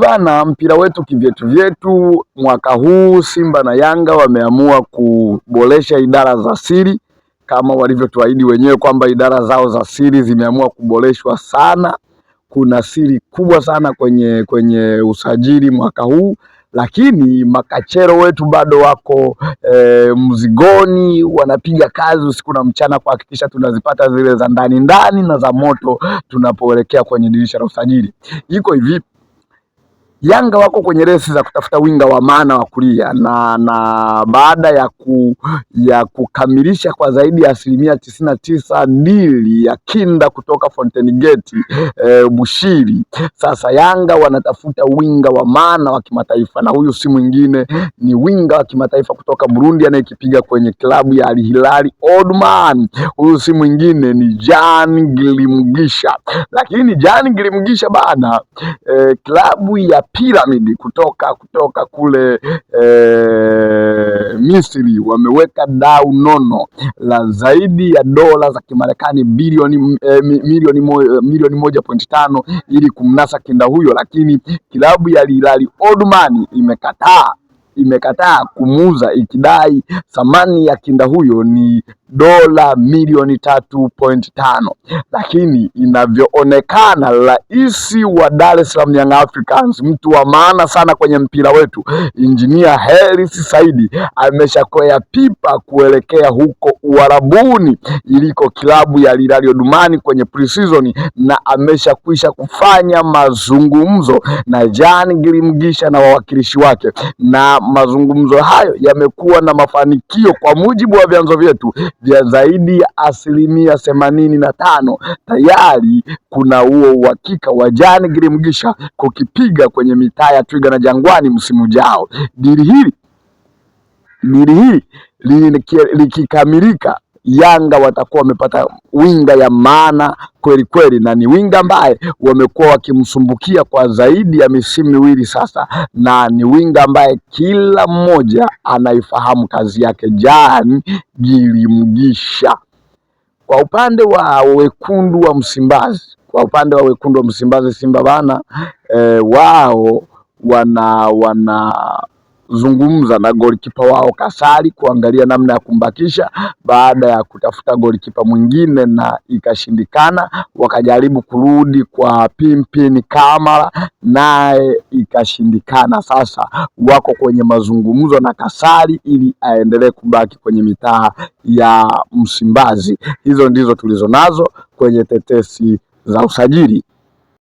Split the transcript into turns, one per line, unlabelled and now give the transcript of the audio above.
bana, mpira wetu kivyetu vyetu. Mwaka huu Simba na Yanga wameamua kuboresha idara za siri kama walivyotuahidi wenyewe kwamba idara zao za siri zimeamua kuboreshwa sana. Kuna siri kubwa sana kwenye usajili mwaka huu, lakini makachero wetu bado wako mzigoni, wanapiga kazi usiku na mchana kuhakikisha tunazipata zile za ndani ndani na za moto tunapoelekea kwenye dirisha la usajili. Iko hivi, Yanga wako kwenye resi za kutafuta winga wa maana wa kulia na baada ya kukamilisha kwa zaidi ya 99% dili ya Kinda kutoka Fountain Gate Bushiri. Sasa Yanga wanatafuta winga wa maana wa kimataifa, na huyu si mwingine ni winga wa kimataifa kutoka Burundi anayekipiga kwenye klabu ya Al Hilal Omdurman. Huyu si mwingine ni Jean Gilimgisha. Lakini Jean Gilimgisha bana, klabu ya Pyramid kutoka kule Misri wameweka dau nono la zaidi ya dola za Kimarekani milioni 1.5 ili kumnasa kinda huyo, lakini klabu ya Al Hilal Omdurman imekataa kumuuza, ikidai thamani ya kinda huyo ni dola milioni 3.5. Lakini inavyoonekana rais wa Dar es Salaam Young Africans, mtu wa maana sana kwenye mpira wetu, Engineer Hersi Said, ameshakwea pipa kuelekea huko Uarabuni iliko klabu ya Al Hilal Omdurman kwenye pre-season, na ameshakwisha kufanya mazungumzo na Jean Gilimgisha na wawakilishi wake, na mazungumzo hayo yamekuwa na mafanikio kwa mujibu wa vyanzo vyetu vya zaidi ya 85%. Tayari kuna huo uhakika wa Jean Gilimgisha kukipiga kwenye mitaa ya Twiga na Jangwani msimu ujao. Dili hili likikamilika, Yanga watakuwa wamepata winga ya maana kweli kweli, na ni winga ambaye wamekuwa wakimsumbukia kwa zaidi ya misimu miwili sasa, na ni winga ambaye kila mmoja anaifahamu kazi yake, Jean Gilimgisha. Kwa upande wa wekundu wa Msimbazi, Simba bana, wao wanazungumza na golikipa wao Kasari kuangalia namna ya kumbakisha baada ya kutafuta golikipa mwingine na ikashindikana. Wakajaribu kurudi kwa Pimpin Kamara naye ikashindikana. Sasa wako kwenye mazungumzo na Kasari ili aendelee kubaki kwenye mitaa ya Msimbazi. Hizo ndizo tulizo nazo kwenye tetesi za usajili.